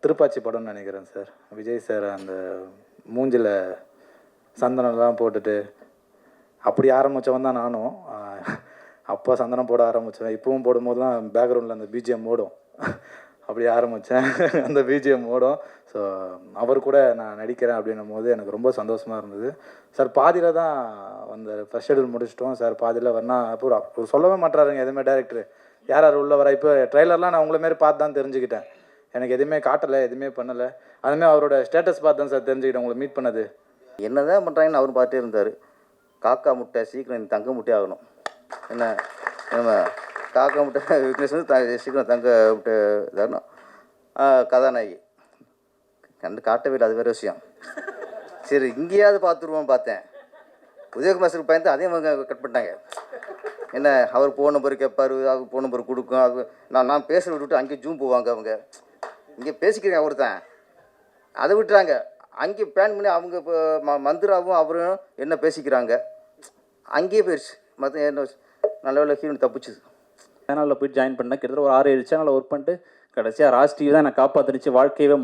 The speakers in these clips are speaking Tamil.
திருப்பாச்சி படம்னு நினைக்கிறேன் சார். விஜய் சார் அந்த மூஞ்சில் சந்தனம்லாம் போட்டுட்டு அப்படி ஆரம்பித்தவன் தான் நானும். அப்போ சந்தனம் போட ஆரம்பித்தேன். இப்போவும் போடும்போதுலாம் பேக்ரவுண்டில் அந்த பிஜிஎம் ஓடும். அப்படி ஆரம்பித்தேன். அந்த பிஜிஎம் ஓடும். ஸோ அவர் கூட நான் நடிக்கிறேன் அப்படின்னும் போது எனக்கு ரொம்ப சந்தோஷமாக இருந்தது. சார் பாதியில் தான் அந்த ஃபர்ஸ்ட் ஷெடியூல் முடிச்சிட்டோம். சார் பாதியில் வரனா அப்போ சொல்லவே மாட்டாருங்க எதுவுமே டேரக்டர். யார் யார் உள்ள வர. இப்போ ட்ரெய்லர்லாம் நான் உங்களை மாரி பார்த்து தான் தெரிஞ்சுக்கிட்டேன். எனக்கு எதுவுமே காட்டலை, எதுவுமே பண்ணலை. அதுமாதிரி அவரோட ஸ்டேட்டஸ் பார்த்து தான் சார் தெரிஞ்சுக்கிட்டேன் உங்களை மீட் பண்ணது. என்ன தான் பண்ணுறாங்கன்னு அவரும் பார்த்துட்டே இருந்தார். காக்கா முட்டை சீக்கிரம் தங்க முட்டை ஆகணும். என்ன நம்ம காக்கா முட்டை விக்னேஷ் வந்து சீக்கிரம் தங்க முட்டை இதாகணும். கதாநாயகி கண்டு காட்டவே இல்லை, அது வேறு விஷயம். சரி இங்கேயாவது பார்த்துருவோம் பார்த்தேன். உதயகுமார் சார் பயந்து அதே மாதிரி கட் பண்ணிட்டாங்க. என்ன அவர் ஃபோன் நம்பர் கேட்பார், அவர் ஃபோன் நம்பர் கொடுக்கும். அது நான் பேசுகிற விட்டுவிட்டு அங்கேயே ஜூம் போவாங்க. அவங்க இங்கே பேசிக்கிறேன் அவர் தான், அதை விட்டுறாங்க. அங்கே பிளான் பண்ணி அவங்க இப்போ மந்திராவும் அவரும் என்ன பேசிக்கிறாங்க, அங்கேயே போயிடுச்சு. மற்ற என்ன நல்ல வேலை ஹீரோன் தப்பிச்சுது. சேனலில் போய் ஜாயின் பண்ணேன். கிட்டத்தட்ட ஒரு 6-7 சேனலில் ஒர்க் பண்ணிட்டு கடைசியாக ராஜ் டிவி தான் என்னை காப்பாற்றுனுச்சு. வாழ்க்கையவே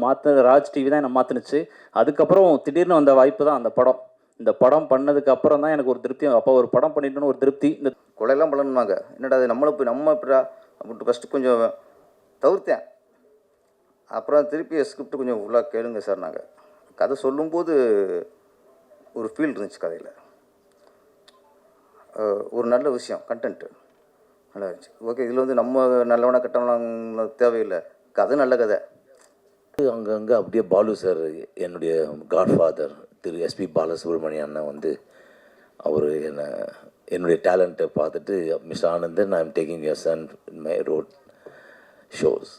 ராஜ் டிவி தான் என்னை மாற்றுனுச்சு. அதுக்கப்புறம் திடீர்னு வந்த வாய்ப்பு தான் அந்த படம். இந்த படம் பண்ணதுக்கு அப்புறம் தான் எனக்கு ஒரு திருப்தி. அப்போ ஒரு படம் பண்ணிட்டோன்னு ஒரு திருப்தி. இந்த கொலையெல்லாம் பண்ணணுமாங்க. என்னடா அது நம்மளை போய் நம்ம இப்படா அப்படின்ட்டு ஃபஸ்ட்டு கொஞ்சம் தவிர்த்தேன். அப்புறம் திருப்பி ஸ்கிரிப்ட் கொஞ்சம் ஃபுல்லாக கேளுங்க சார். நாங்கள் கதை சொல்லும்போது ஒரு ஃபீல் இருந்துச்சு கதையில். ஒரு நல்ல விஷயம், கண்டென்ட்டு நல்லா இருந்துச்சு. ஓகே, இதில் வந்து நம்ம நல்லவனா கெட்டவனா தேவையில்லை, கதை நல்ல கதை. அங்கங்கே அப்படியே பாலு சார், என்னுடைய காட்ஃபாதர் திரு எஸ்பி பாலசுப்ரமணிய அண்ணன் வந்து அவர் என்னுடைய டேலண்ட்டை பார்த்துட்டு, mister Anandan, I am taking your son in my road shows.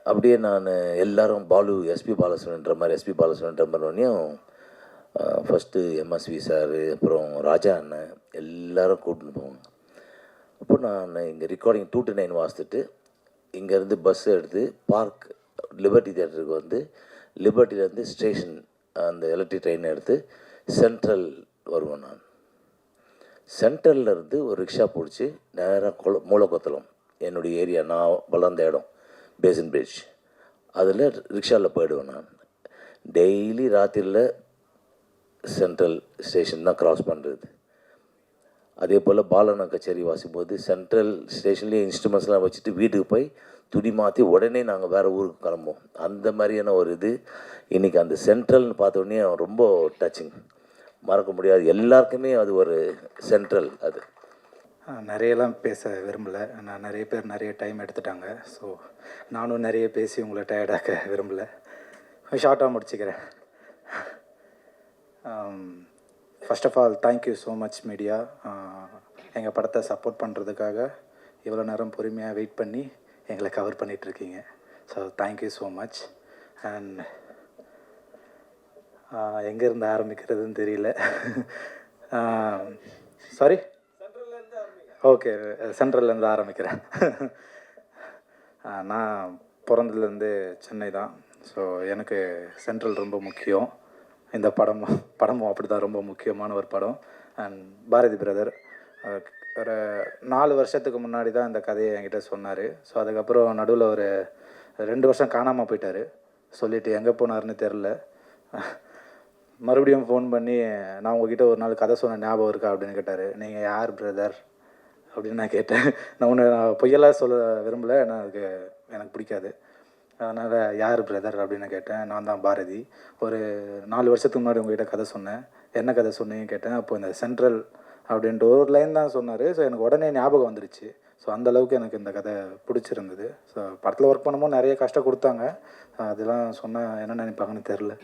அப்படியே நான் எல்லோரும் எஸ்பி பாலசுப்ரமணியன்ற மாதிரியும் ஃபஸ்ட்டு எம்எஸ்வி சார், அப்புறம் ராஜா அண்ணன் எல்லோரும் கூட்டின்னு போவாங்க. அப்போ நான் இங்கே ரெக்கார்டிங் 2 to 9 வாசித்துட்டு இங்கேருந்து பஸ் எடுத்து பார்க் லிபர்ட்டி தியேட்டருக்கு வந்து, லிபர்ட்டிலேருந்து ஸ்டேஷன் அந்த எலக்ட்ரிக் ட்ரெயினை எடுத்து சென்ட்ரல் வருவேன். நான் சென்ட்ரல்லேருந்து ஒரு ரிக்ஷா பிடிச்சி நேராக மூலக்கொத்தலம், என்னுடைய ஏரியா, நான் வளர்ந்த இடம் பேசன் பிரிட்ஜ், அதில் ரிக்ஷாவில் போயிடுவேன். நான் டெய்லி ராத்திரியில் சென்ட்ரல் ஸ்டேஷன் தான் க்ராஸ் பண்ணுறது. அதே போல் பாலன கச்சேரி வாசிக்கும்போது சென்ட்ரல் ஸ்டேஷன்லேயே இன்ஸ்ட்ருமெண்ட்ஸ்லாம் வச்சுட்டு வீட்டுக்கு போய் துணி மாற்றி உடனே நாங்கள் வேறு ஊருக்கு கிளம்புவோம். அந்த மாதிரியான ஒரு இது இன்றைக்கி அந்த சென்ட்ரல்னு பார்த்தோன்னே ரொம்ப டச்சிங், மறக்க முடியாது. எல்லாருக்குமே அது ஒரு சென்ட்ரல். அது நிறையலாம் பேச விரும்பலை. நான் நிறைய பேர் நிறைய டைம் எடுத்துட்டாங்க. ஸோ நானும் நிறைய பேசி உங்களை டயர்டாக்க விரும்பலை. ஷார்ட்டாக முடிச்சுக்கிறேன். First of all thank you so much media. எங்கள் படத்தை சப்போர்ட் பண்ணுறதுக்காக இவ்வளோ நேரம் பொறுமையாக வெயிட் பண்ணி எங்களை கவர் பண்ணிகிட்ருக்கீங்க. So thank you so much. And எங்கேருந்து ஆரம்பிக்கிறதுன்னு தெரியல. சாரி, ஓகே, சென்ட்ரல்லேருந்து ஆரம்பிக்கிறேன். நான் பிறந்ததுலேருந்து சென்னை தான். ஸோ எனக்கு சென்ட்ரல் ரொம்ப முக்கியம். இந்த படமும் அப்படி தான் ரொம்ப முக்கியமான ஒரு படம். அண்ட் பாரதி பிரதர் ஒரு 4 வருஷத்துக்கு முன்னாடி தான் இந்த கதையை என்கிட்ட சொன்னார். ஸோ அதுக்கப்புறம் நடுவில் ஒரு 2 வருஷம் காணாமல் போயிட்டார். சொல்லிவிட்டு எங்கே போனார்னு தெரில. மறுபடியும் ஃபோன் பண்ணி, நான் உங்ககிட்ட ஒரு நாள் கதை சொன்ன ஞாபகம் இருக்கா அப்படின்னு கேட்டார். நீங்கள் யார் பிரதர் அப்படின்னு நான் கேட்டேன். நான் பொய்யெல்லாம் சொல்ல விரும்பலை, எனக்கு பிடிக்காது. அதனால் யார் பிரதர் அப்படின்னு கேட்டேன். நான் தான் பாரதி. ஒரு 4 வருஷத்துக்கு முன்னாடி உங்கள்கிட்ட கதை சொன்னேன், என்ன கதை சொன்னீங்கன்னு கேட்டேன். அப்போ இந்த சென்ட்ரல் அப்படின்ட்டு ஒரு லைன் தான் சொன்னார். ஸோ எனக்கு உடனே ஞாபகம் வந்துடுச்சு. ஸோ அந்தளவுக்கு எனக்கு இந்த கதை பிடிச்சிருந்தது. ஸோ படத்தில் ஒர்க் பண்ணும்போது நிறைய கஷ்டம் கொடுத்தாங்க. அதெல்லாம் சொன்னால் என்ன நினைப்பாங்கன்னு தெரில.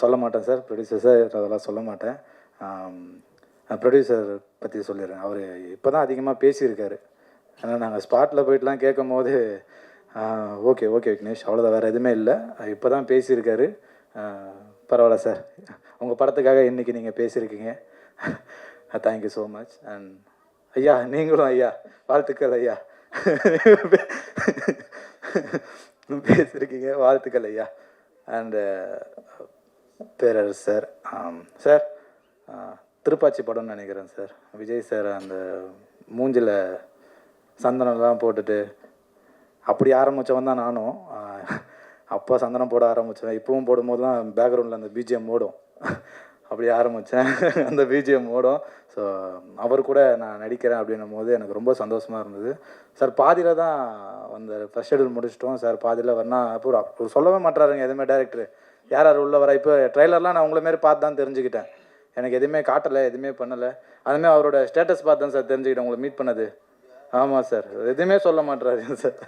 சொல்ல மாட்டேன் சார், ப்ரொடியூசர் சார், அதெல்லாம் சொல்ல மாட்டேன். ப்ரொடியூசர் பற்றி சொல்லிடுறேன். அவர் இப்போ தான் அதிகமாக பேசியிருக்காரு. ஏன்னா நாங்கள் ஸ்பாட்டில் போயிட்டுலாம் கேட்கும் போது ஓகே விக்னேஷ், அவ்வளோதான், வேறு எதுவுமே இல்லை, இப்போ தான் பேசியிருக்காரு. பரவாயில்ல சார், உங்கள் படத்துக்காக இன்றைக்கி நீங்கள் பேசியிருக்கீங்க. Thank you so much. அண்ட் ஐயா, நீங்களும் ஐயா, வாழ்த்துக்கள் ஐயா. பேசியிருக்கீங்க, வாழ்த்துக்கள் ஐயா. And Perarasu sir, sir Thiruppachi படம்னு நினைக்கிறேன் சார். விஜய் சார் அந்த மூஞ்சில் சந்தனம்லாம் போட்டுட்டு அப்படி ஆரம்பித்தவன் தான் நானும். அப்போ சந்தனம் போட ஆரம்பித்தேன். இப்போவும் போடும்போதெல்லாம் பேக்ரவுண்டில் அந்த பிஜிஎம் ஓடும். அப்படி ஆரம்பித்தேன். அந்த பிஜிஎம் ஓடும். ஸோ அவர் கூட நான் நடிக்கிறேன் அப்படின்னும் போது எனக்கு ரொம்ப சந்தோஷமாக இருந்தது. சார் பாதியில் தான் அந்த ஃபர்ஸ்ட் ஷெடியூல் முடிச்சிட்டோம். சார் பாதியில் வரனா அப்போ சொல்லவே மாட்டாருங்க எதுவுமே டேரக்டர். யார் யார் உள்ள வரா. இப்போ ட்ரெய்லர்லாம் நான் உங்களை மாரி பார்த்து தான் தெரிஞ்சுக்கிட்டேன். எனக்கு எதுவுமே காட்டலை, எதுவுமே பண்ணலை. அதுமாதிரி அவரோட ஸ்டேட்டஸ் பார்த்து தான் சார் தெரிஞ்சுக்கிட்டேன் உங்களை மீட் பண்ணது. ஆமாம் சார், எதுவுமே சொல்ல மாட்டுறாரு சார்.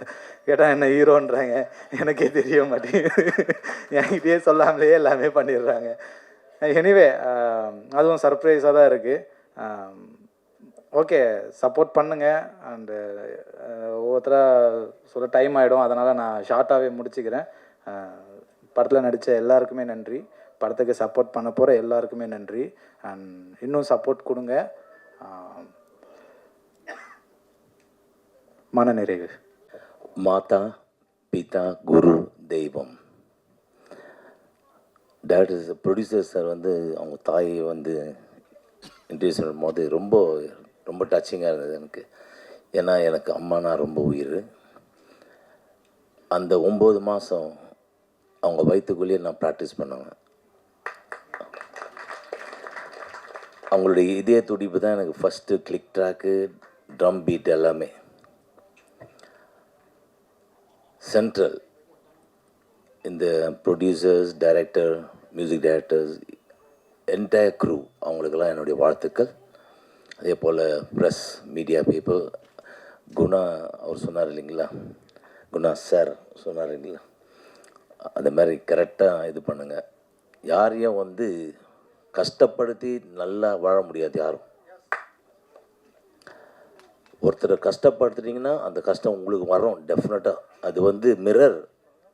கேட்டால் என்ன ஹீரோன்றாங்க, எனக்கே தெரிய மாட்டேங்குது. என்கிட்டயே சொல்லாமலே எல்லாமே பண்ணிடுறாங்க. எனிவே அதுவும் சர்ப்ரைஸாக தான் இருக்குது. ஓகே, சப்போர்ட் பண்ணுங்கள். அண்டு ஒவ்வொருத்தராக சொல்ல டைம் ஆகிடும், அதனால் நான் ஷார்ட்டாகவே முடிச்சுக்கிறேன். படத்தில் நடித்த எல்லாருக்குமே நன்றி. படத்துக்கு சப்போர்ட் பண்ண போகிற எல்லாருக்குமே நன்றி. அண்ட் இன்னும் சப்போர்ட் கொடுங்க. மனநிறைவு. மாதா பிதா குரு தெய்வம். டேரக்டர் ப்ரொடியூசர் சார் வந்து அவங்க தாயை வந்து இன்ட்ரடியூஸ் பண்ணும்போது ரொம்ப ரொம்ப டச்சிங்காக இருந்தது எனக்கு. ஏன்னா எனக்கு அம்மானா ரொம்ப உயிர். அந்த 9 மாதம் அவங்க வயிற்றுக்குள்ளேயே நான் ப்ராக்டிஸ் பண்ணுவேன். அவங்களுடைய இதய துடிப்பு தான் எனக்கு first click track, drum beat எல்லாமே. சென்ட்ரல் இந்த producers, director, music directors, entire crew அவங்களுக்கெல்லாம் என்னுடைய வாழ்த்துக்கள். அதே போல் ப்ரெஸ், மீடியா பீப்புள், குணா அவர் சொன்னார் இல்லைங்களா, குணா சார் சொன்னார் இல்லைங்களா, அந்த மாதிரி கரெக்டாக இது பண்ணுங்கள். யாரையும் வந்து கஷ்டப்படுத்தி நல்லா வாழ முடியாது யாரும். ஒருத்தரை கஷ்டப்படுத்துட்டிங்கன்னா அந்த கஷ்டம் உங்களுக்கு வரும் டெஃபினட்டாக. அது வந்து மிரர்.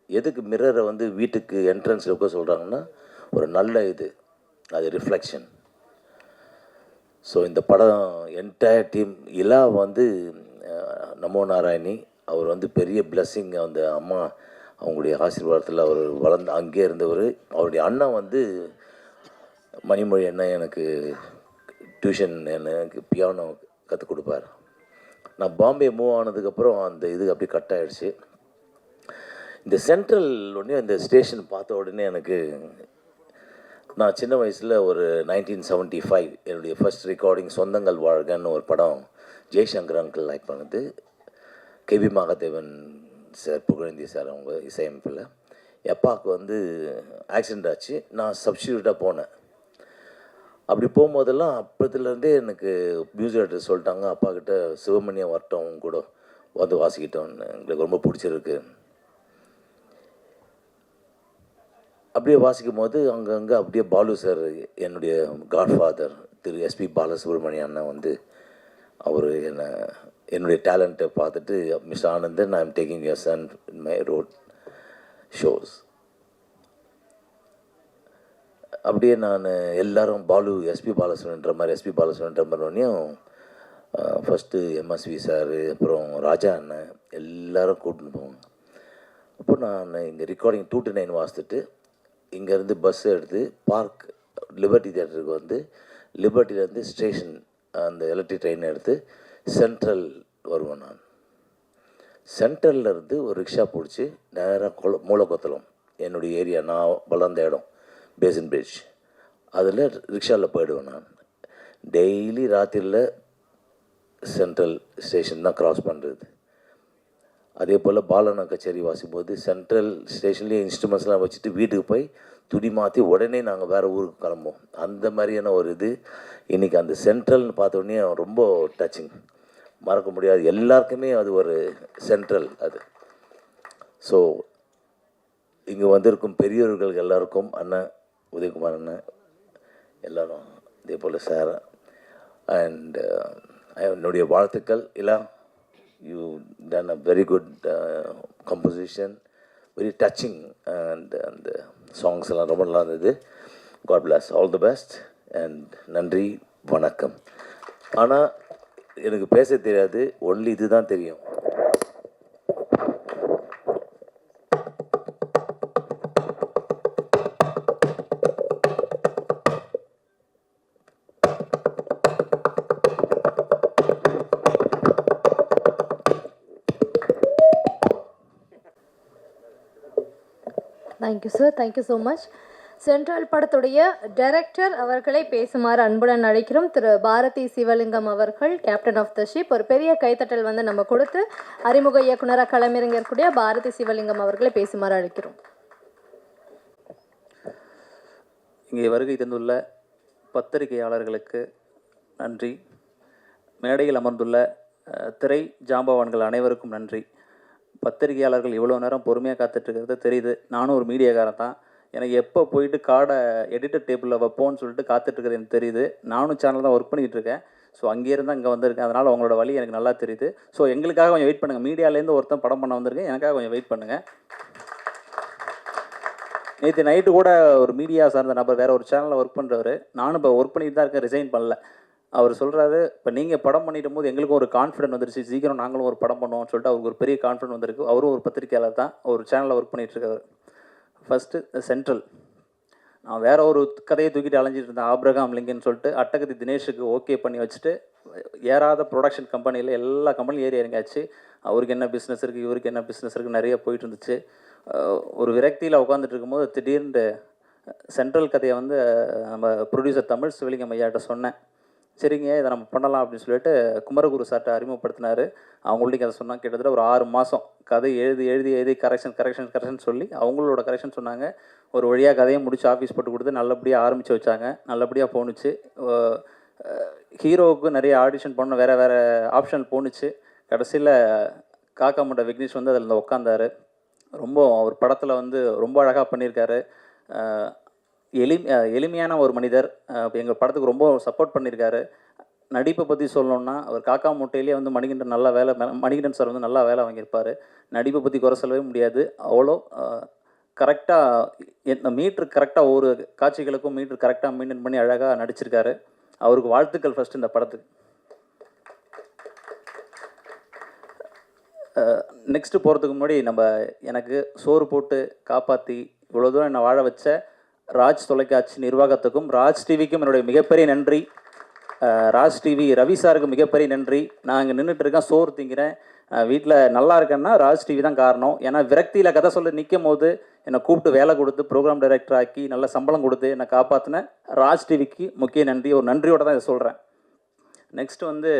எதுக்கு மிரரை வந்து வீட்டுக்கு என்ட்ரன்ஸில் இருக்க சொல்கிறாங்கன்னா ஒரு நல்ல இது, அது ரிஃப்ளெக்ஷன். ஸோ இந்த படம் என்டையர் டீம் இலா வந்து நமோ நாராயணி அவர் வந்து பெரிய பிளெஸ்ஸிங். அந்த அம்மா அவங்களுடைய ஆசீர்வாதத்தில் அவர் வளர்ந்து அங்கே இருந்தவர். அவருடைய அண்ணன் வந்து மணிமொழி அண்ணன் எனக்கு டியூஷன் எனக்கு பியானோ கற்றுக் கொடுப்பார். நான் பாம்பே மூவ் ஆனதுக்கப்புறம் அந்த இது அப்படி கட் ஆகிடுச்சு. இந்த சென்ட்ரல் உடனே இந்த ஸ்டேஷன் பார்த்த உடனே எனக்கு, நான் சின்ன வயசில் ஒரு 1975 என்னுடைய ஃபர்ஸ்ட் ரெக்கார்டிங் சொந்தங்கள் வாழ்கன்னு ஒரு படம் ஜெய்சங்கர் அங்கிள் லைக் பண்ணுது. கேவி மகாதேவன் சார், புகழேந்தி சார் அவங்க இசையமைப்பில். எப்பாவுக்கு வந்து ஆக்சிடெண்ட் ஆச்சு. நான் சப்ஸ்டியூட்டாக போனேன். அப்படி போகும்போதெல்லாம் அப்போதுலேருந்தே எனக்கு மியூசிக் டைரக்டர் சொல்லிட்டாங்க, அப்பா கிட்ட சிவமணியம் வரட்டும் கூட வந்து வாசிக்கிட்டோன்னு, எங்களுக்கு ரொம்ப பிடிச்சிருக்கு. அப்படியே வாசிக்கும் போது அங்கங்கே அப்படியே பாலு சார், என்னுடைய காட்ஃபாதர் திரு எஸ்பி பாலசுப்ரமணியம் அண்ணன் வந்து அவர் என்னுடைய டேலண்ட்டை பார்த்துட்டு, mister Anandan, I am taking your son in my road shows. அப்படியே நான் எல்லோரும் பாலு எஸ்பி பாலசுப்ரமணியன்ற மாதிரி எஸ்பி பாலசுப்ரமணியன்ற மாதிரியும் ஃபஸ்ட்டு எம்எஸ்வி சார், அப்புறம் ராஜா அண்ணன் எல்லோரும் கூட்டின்னு போவாங்க. அப்போ நான் இங்கே ரெக்கார்டிங் 2 to 9 வாசித்துட்டு இங்கேருந்து பஸ் எடுத்து பார்க் லிபர்ட்டி தியேட்டருக்கு வந்து, லிபர்ட்டிலேருந்து ஸ்டேஷன் அந்த எலக்ட்ரிக் ட்ரெயின் எடுத்து சென்ட்ரல் வருவேன். நான் சென்ட்ரல்லேருந்து ஒரு ரிக்ஷா பிடிச்சி நேராக மூலக்கொத்தலம் என்னுடைய ஏரியா, நான் வளர்ந்த இடம் பேசன் பிரிட்ஜ், அதில் ரிக்ஷாவில் போயிடுவேன். நான் டெய்லி ராத்திரியில் சென்ட்ரல் ஸ்டேஷன் தான் க்ராஸ் பண்ணுறது. அதே போல் பாலனா கச்சேரி வாசிக்கும்போது சென்ட்ரல் ஸ்டேஷன்லேயே இன்ஸ்ட்ருமெண்ட்ஸ்லாம் வச்சுட்டு வீட்டுக்கு போய் துணி மாற்றி உடனே நாங்கள் வேறு ஊருக்கு கிளம்புவோம். அந்த மாதிரியான ஒரு இது இன்றைக்கி அந்த சென்ட்ரல்னு பார்த்தோன்னே ரொம்ப டச்சிங், மறக்க முடியாது. எல்லாருக்குமே அது ஒரு சென்ட்ரல் அது. ஸோ இங்கே வந்திருக்கும் பெரியவர்கள் எல்லாருக்கும், அண்ணன் உதயகுமார் அண்ணன் எல்லோரும், இதே போல் சார் அண்ட் என்னுடைய வாழ்த்துக்கள். இல்லை, you done a very good composition, very touching, and the songs எல்லாம் ரொம்ப நல்லா இருந்தது. God bless, all the best, and நன்றி, வணக்கம். ஆனால் எனக்கு பேச தெரியாது, ஒன்லி இது தான் தெரியும். Thank you sir, thank you so much. Central படத்துடைய டைரக்டர் அவர்களை பேசுமாறு அன்புடன் அழைக்கிறோம். திரு பாரதி சிவலிங்கம் அவர்கள், கேப்டன் ஆஃப் த ஷிப். ஒரு பெரிய கைத்தட்டல் வந்து நம்ம கொடுத்து அறிமுக இயக்குனராக களமிறங்கக்கூடிய பாரதி சிவலிங்கம் அவர்களை பேசுமாறு அழைக்கிறோம். இங்கே வருகை தந்துள்ள பத்திரிகையாளர்களுக்கு நன்றி. மேடையில் அமர்ந்துள்ள திரை ஜாம்பவான்கள் அனைவருக்கும் நன்றி. பத்திரிகையாளர்கள் இவ்வளோ நேரம் பொறுமையாக காத்துட்ருக்கிறது தெரியுது. நானும் ஒரு மீடியாக்காரன் தான். எனக்கு எப்போ போயிட்டு கார்டை எடிட்டர் டேபிளில் வைப்போன்னு சொல்லிட்டு காத்துட்ருக்குறது எனக்கு தெரியுது. நானும் சேனல் தான் ஒர்க் பண்ணிக்கிட்டு இருக்கேன். ஸோ அங்கேருந்து அங்கே வந்திருக்கேன். அதனால் அவங்களோட வழி எனக்கு நல்லா தெரியுது. ஸோ எங்களுக்காக கொஞ்சம் வெயிட் பண்ணுங்கள். மீடியாலேருந்து ஒருத்தன் படம் பண்ண வந்திருக்கேன், எனக்காக கொஞ்சம் வெயிட் பண்ணுங்கள். நேற்று நைட்டு கூட ஒரு மீடியா சார்ந்த நபர் வேறு ஒரு சேனலில் ஒர்க் பண்ணுறவர், நானும் இப்போ ஒர்க் பண்ணிட்டு தான் இருக்கேன், ரிசைன் பண்ணல. அவர் சொல்கிறாரு, இப்போ நீங்கள் படம் பண்ணிடும் போது எங்களுக்கும் ஒரு கான்ஃபிடென்ட் வந்துருச்சு, சீக்கிரம் நாங்களும் ஒரு படம் பண்ணுவோம்னு சொல்லிட்டு அவருக்கு ஒரு பெரிய கான்ஃபிடென்ட் வந்திருக்கு. அவரும் ஒரு பத்திரிக்கையாளர் தான், ஒரு சேனலில் ஒர்க் பண்ணிகிட்ருக்காரு. ஃபஸ்ட்டு சென்ட்ரல், நான் வேற ஒரு கதையை தூக்கிட்டு அலைஞ்சிட்டு இருந்தேன், ஆப்ரகாம் லிங்கன் சொல்லிட்டு. அட்டகத்தி தினேஷுக்கு ஓகே பண்ணி வச்சுட்டு ஏறாத ப்ரொடக்ஷன் கம்பெனியில் எல்லா கம்பெனியும் ஏறி இறங்காச்சு. அவருக்கு என்ன பிஸ்னஸ் இருக்குது, இவருக்கு என்ன பிஸ்னஸ் இருக்குது, நிறைய போயிட்டு இருந்துச்சு. ஒரு விரக்தியில் உட்காந்துட்டு இருக்கும்போது திடீர்னு சென்ட்ரல் கதையை வந்து நம்ம ப்ரொடியூசர் தமிழ் சிவலிங்கம் ஐயாட்ட சொன்னேன். சரிங்க, இதை நம்ம பண்ணலாம் அப்படின்னு சொல்லிட்டு குமரகுரு சார்ட்ட அறிமுகப்படுத்தினார். அவங்கள்ட்ட அதை சொன்னாங்க. கிட்டத்தட்ட ஒரு 6 மாதம் கதை எழுதி கரெக்ஷன் சொல்லி அவங்களோட கரெக்ஷன் சொன்னாங்க. ஒரு வழியாக கதையை முடிச்சு ஆஃபீஸ் போட்டு கொடுத்து நல்லபடியாக ஆரம்பித்து வச்சாங்க. நல்லபடியாக போணுச்சு. ஹீரோவுக்கு நிறைய ஆடிஷன் பண்ண வேறு ஆப்ஷன் போணுச்சு. கடைசியில் காக்காமுட்டை விக்னேஷ் வந்து அதில் உட்காந்தார். ரொம்ப ஒரு படத்தில் வந்து ரொம்ப அழகாக பண்ணியிருக்காரு. எளிமையான ஒரு மனிதர். எங்கள் படத்துக்கு ரொம்ப சப்போர்ட் பண்ணியிருக்காரு. நடிப்பை பற்றி சொல்லணுன்னா, அவர் காக்கா மூட்டையிலே வந்து மணிகண்டன் சார் வந்து நல்லா வேலை வாங்கியிருப்பார். நடிப்பை பற்றி குறை சொல்லவே முடியாது. அவ்வளோ கரெக்டாக மீட்ரு கரெக்டாக ஒவ்வொரு காட்சிகளுக்கும் மீட்ரு கரெக்டாக மெயின்டைன் பண்ணி அழகாக நடிச்சிருக்காரு. அவருக்கு வாழ்த்துக்கள் ஃபஸ்ட்டு இந்த படத்துக்கு. நெக்ஸ்ட்டு போகிறதுக்கு முன்னாடி எனக்கு சோறு போட்டு காப்பாற்றி இவ்வளோ தூரம் என்னை வாழ வச்ச ராஜ் தொலைக்காட்சி நிர்வாகத்துக்கும் ராஜ் டிவிக்கும் என்னுடைய மிகப்பெரிய நன்றி. ராஜ் டிவி ரவி சாருக்கு மிகப்பெரிய நன்றி. நான் இங்கே நின்றுட்டு இருக்கேன், சோறு திங்கிறேன், வீட்டில் நல்லா இருக்கேன்னா ராஜ் டிவி தான் காரணம். ஏன்னா விரக்தியில் கதை சொல்லி நிற்கும் போது என்னை கூப்பிட்டு வேலை கொடுத்து ப்ரோக்ராம் டைரக்டர் ஆக்கி நல்ல சம்பளம் கொடுத்து என்னை காப்பாற்றின ராஜ் டிவிக்கு முக்கிய நன்றி. ஒரு நன்றியோடு தான் இதை சொல்கிறேன். நெக்ஸ்ட்டு வந்து